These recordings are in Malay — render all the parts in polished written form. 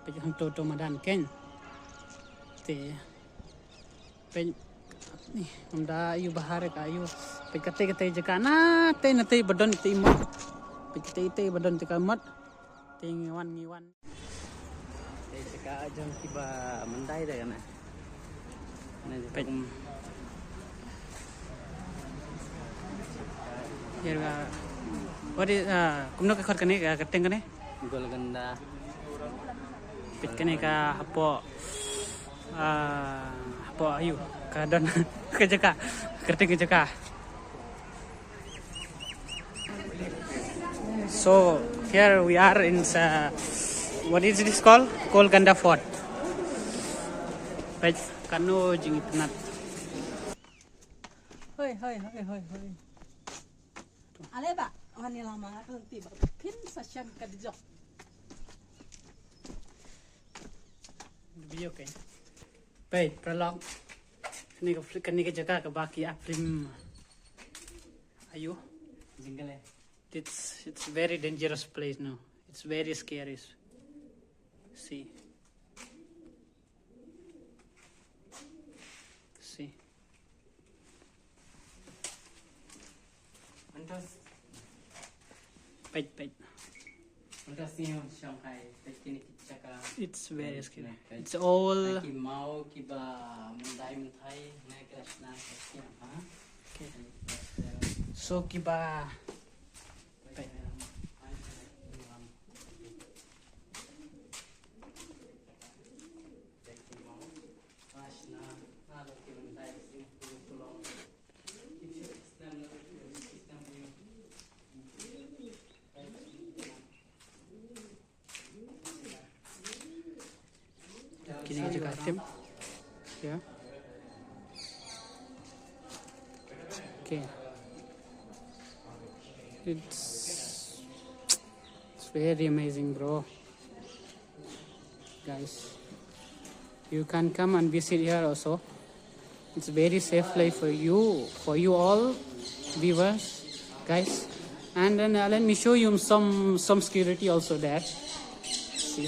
pe hang to madan ken te pe ni amda ayu bahar ka ayu pe kate jaka na te badon te imot pe te badon te kamat te ngiwan te jaka jam tiba mandai dah kana pe here what is kumno ka khot kane ka kateng kane golganda pit kane ka hapo ayu ka don ka jaka kateng ka jaka. So here we are in what is this called? Golganda Fort. Pet kanu jing itnat. Hoi. Ale ba, wani lama kan tiba pin sasyan kadjo. Video kan. Pay prolong. Kani ka jaga ka baki aprim. Ayo. Jingle. It's very dangerous place now. It's very scary. See. Pet. It's very scary. It's all. Okay. So kiba. Kini juga tim, ya. Okay. It's very amazing, bro. Guys, you can come and visit here also. It's very safe place for you all viewers, guys. And then let me show you some security also there. See.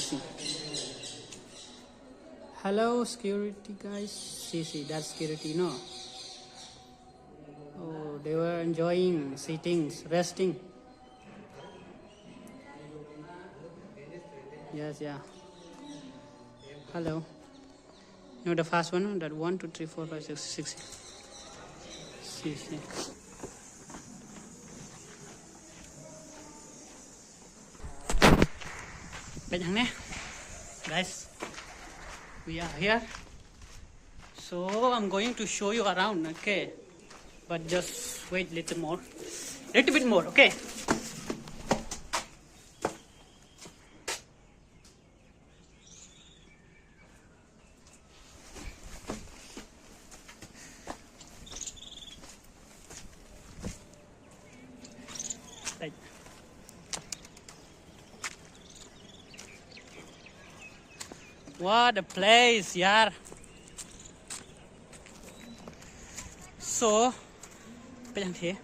Hello, security guys. See, that's security, no? Oh, they were enjoying, sitting, resting. Yes, yeah. Hello. You know the first one? That 1, 2, 3, 4, 5, 6, 6. See. Guys, we are here. So I'm going to show you around, okay? But just wait little bit more, okay? Right. What a place, yaar. So, hang the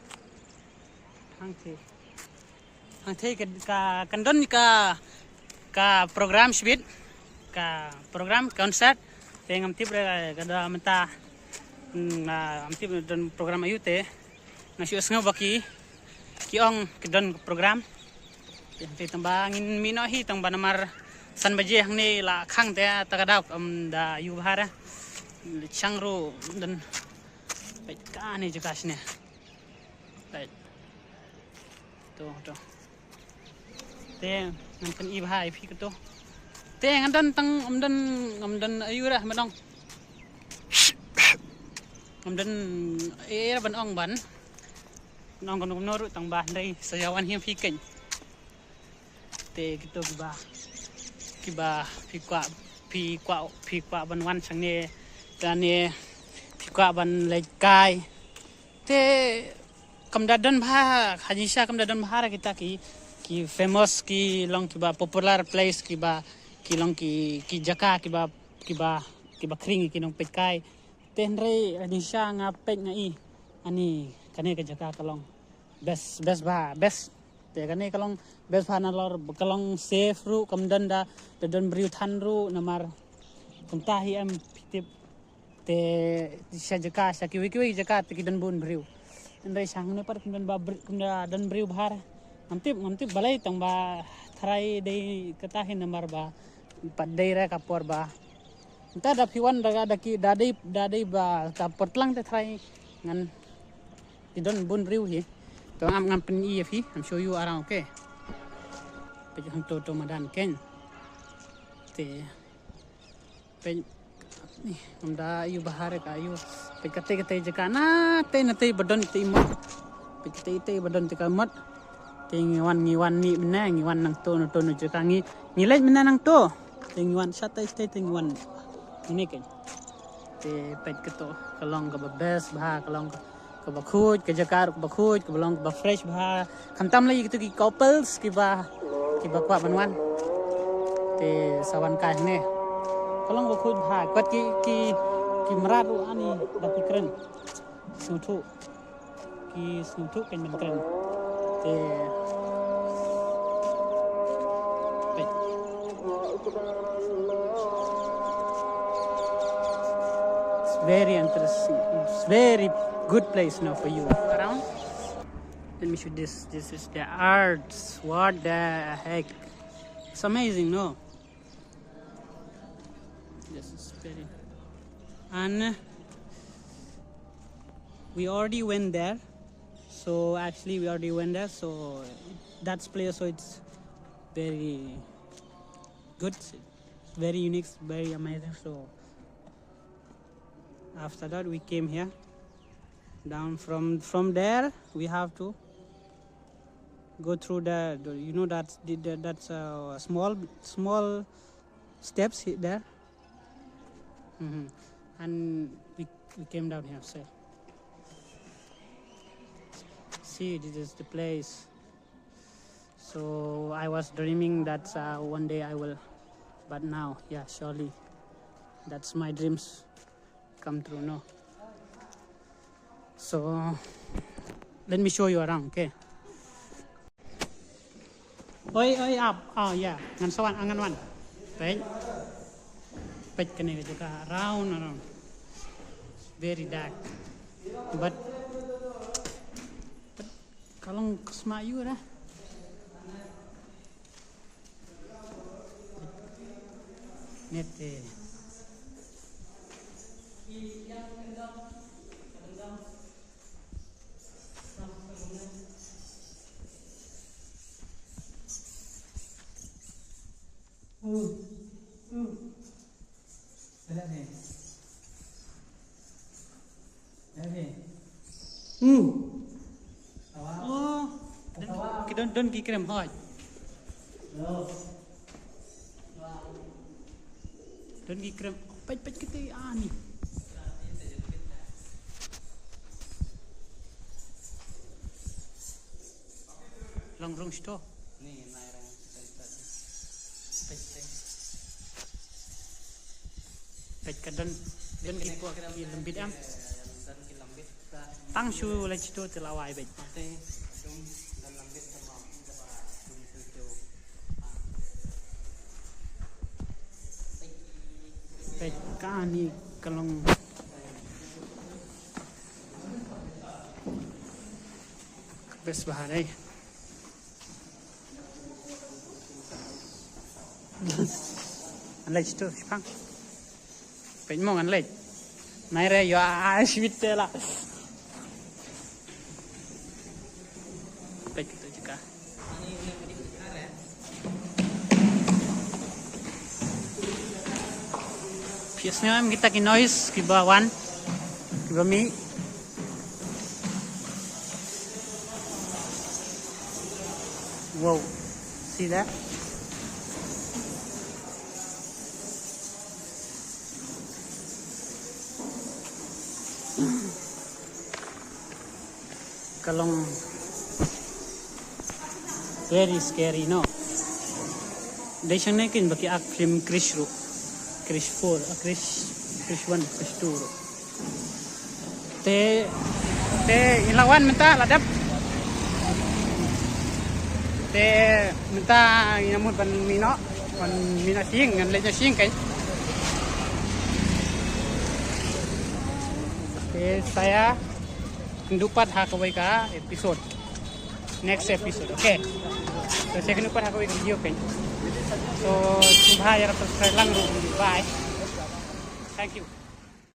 ka kandon ka program shbit ka program concert tengam tip kada menta am tip don program ayute ngasih usnga baki kiong kedon program yang tambangin minohi tang banamar san baje hang ni la khang te takadaw da yu bahara changro dan baik ka ni jakasnya baik tuh te ngan i bahai phi ko to te ngan tang amdan ayura madong amdan era ban ong ban nong kon noru tang ba dai sayawan him phi ken te kito kiba phi kwa ban wan sang ne tane phi kwa ban lai kai te kamdadan bha hajisha kamdadan bha kita ki famous ki long kiba popular place kiba ki long ki jaka kiba kring ki nong petkai tenre hajisha nga pet ngai ani kane ka jaka kalong best Te kan ni kalong best fan alor kalong safe ru kemudian da don beriu tan ru namar kentahi am pitip te sya jeka sya kiwi jeka te kidan bun beriu. Ndai sang ne par kemudian ba kemudian dan beriu bahar. Ngantip balai tang ba tharai dei ketahin namar ba padai ra kapor ba. Entah ada piwan ada ki dadai ba kapor tlang te tharai ngan kidan bun beriu hi. So I'm going to EFE. I'm show you around, okay? But I'm to Madan Ken. Om da you bahare ka you. Kate jaka na te badon te mat. Te badon te kamat. Te ngiwan ni mena ngiwan nang to no jaka ngilaj mena nang to. Te ngiwan sata stay te ngiwan. Ini kan. Te pet keto kalong ka best bah kalong ke bakhuj ke jakar ke bakhuj ke belong ke fresh bah khantam lagi gitu ki couples ki ba kwa banwan te sawan kai ne kalong bakhuj bah kwat ki merat ru ani da pikren snutu kan men kren te it's very interesting, it's very good place now for you around. Let me show this is the arts. What the heck, it's amazing, no? This is very, and we already went there, so that's place, so it's very good, very unique, very amazing. So after that we came here down from there. We have to go through the that's small steps there, and we came down here. So see, this is the place. So I was dreaming that one day I will, but now, yeah, surely that's my dreams come true, no? So let me show you around, okay? Oi up. Oh yeah, ngan sawan angan wan. Pej kene juga around. Very dark. But kalong kesmayu dah. Nete. Don't kirim hoj. Don't kirim. Pej kita ani. Long store. Ni nairang pej kadon don kipo lembit am. Tang shu la chito telawai pej. Pej kani kalong best bahare. Anlej tu sepang. Pej mo anlej. Naire yo aswit la. Pej tu juga. Biasanya kita ki noise ki bawan ki bami. Wow, see that? Kalong very scary, no? Deshan na kin baki ak film Krish 4, Krish 1, Krish 2. Te ilawan menta ladap. Te minta nyamut pan mino pan mina sing ngan leja sing kan. Saya kendupat hakawai ka episode next episode. Okay. So saya kendupat hakawai ka video kan. So subha ya subscribe lang. Bye. Thank you.